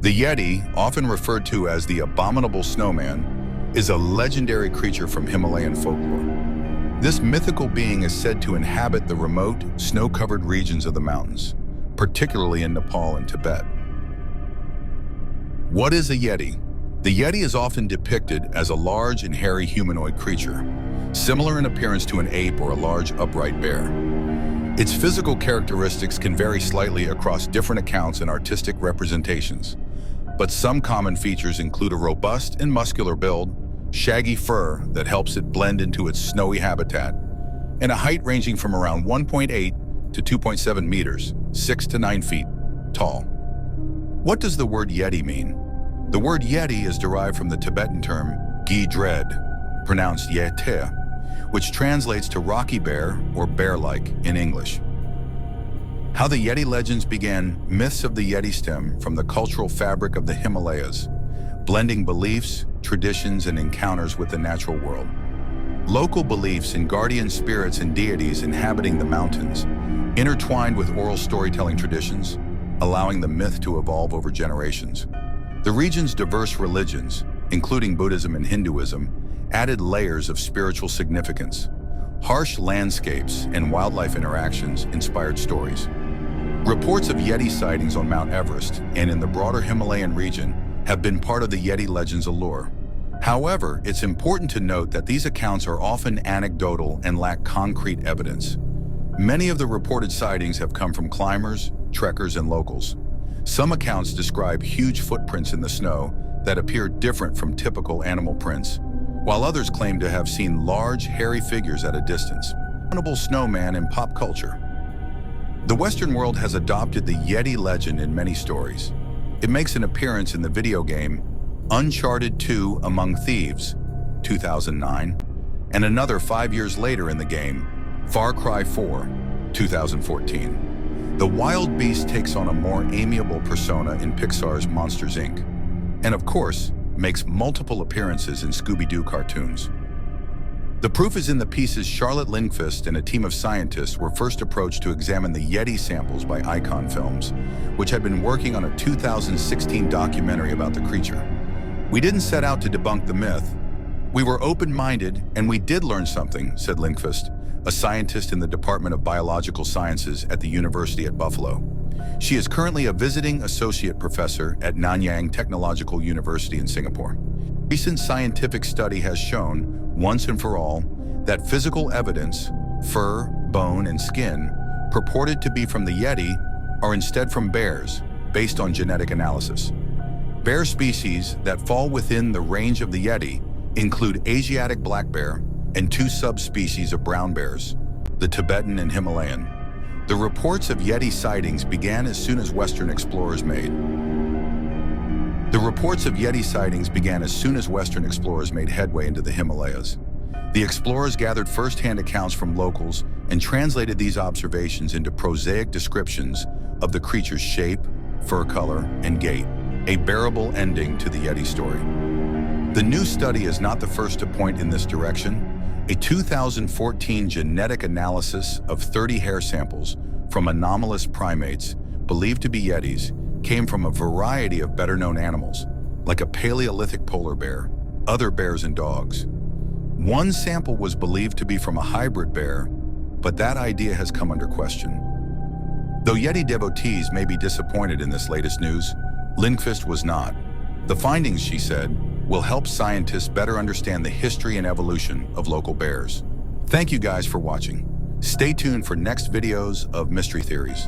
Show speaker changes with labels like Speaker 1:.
Speaker 1: The yeti, often referred to as the abominable snowman, is a legendary creature from Himalayan folklore. This mythical being is said to inhabit the remote, snow-covered regions of the mountains, particularly in Nepal and Tibet. What is a yeti? The yeti is often depicted as a large and hairy humanoid creature, similar in appearance to an ape or a large upright bear. Its physical characteristics can vary slightly across different accounts and artistic representations, but some common features include a robust and muscular build, shaggy fur that helps it blend into its snowy habitat, and a height ranging from around 1.8 to 2.7 meters, 6 to 9 feet, tall. What does the word yeti mean? The word yeti is derived from the Tibetan term gi-dred, pronounced yeti, which translates to rocky bear or bear-like in English. How the Yeti legends began. Myths of the Yeti stem from the cultural fabric of the Himalayas, blending beliefs, traditions, and encounters with the natural world. Local beliefs in guardian spirits and deities inhabiting the mountains, intertwined with oral storytelling traditions, allowing the myth to evolve over generations. The region's diverse religions, including Buddhism and Hinduism, added layers of spiritual significance. Harsh landscapes and wildlife interactions inspired stories. Reports of Yeti sightings on Mount Everest and in the broader Himalayan region have been part of the Yeti legend's allure. However, it's important to note that these accounts are often anecdotal and lack concrete evidence. Many of the reported sightings have come from climbers, trekkers, and locals. Some accounts describe huge footprints in the snow that appear different from typical animal prints, while others claim to have seen large, hairy figures at a distance. Abominable snowman in pop culture. The Western world has adopted the Yeti legend in many stories. It makes an appearance in the video game Uncharted 2: Among Thieves, 2009, and another 5 years later in the game Far Cry 4, 2014. The wild beast takes on a more amiable persona in Pixar's Monsters, Inc., and of course, makes multiple appearances in Scooby-Doo cartoons. The proof is in the pieces. Charlotte Lindqvist and a team of scientists were first approached to examine the Yeti samples by Icon Films, which had been working on a 2016 documentary about the creature. We didn't set out to debunk the myth. We were open-minded, and we did learn something, said Lindqvist, a scientist in the Department of Biological Sciences at the University at Buffalo. She is currently a visiting associate professor at Nanyang Technological University in Singapore. Recent scientific study has shown, once and for all, that physical evidence, fur, bone, and skin, purported to be from the Yeti, are instead from bears, based on genetic analysis. Bear species that fall within the range of the Yeti include Asiatic black bear and 2 subspecies of brown bears, the Tibetan and Himalayan. The reports of Yeti sightings began as soon as Western explorers made headway into the Himalayas. The explorers gathered first-hand accounts from locals and translated these observations into prosaic descriptions of the creature's shape, fur color, and gait, a bearable ending to the Yeti story. The new study is not the first to point in this direction. A 2014 genetic analysis of 30 hair samples from anomalous primates believed to be Yetis came from a variety of better-known animals, like a Paleolithic polar bear, other bears, and dogs. One sample was believed to be from a hybrid bear, but that idea has come under question. Though Yeti devotees may be disappointed in this latest news, Lindqvist was not. The findings, she said, will help scientists better understand the history and evolution of local bears. Thank you guys for watching. Stay tuned for next videos of Mystery Theories.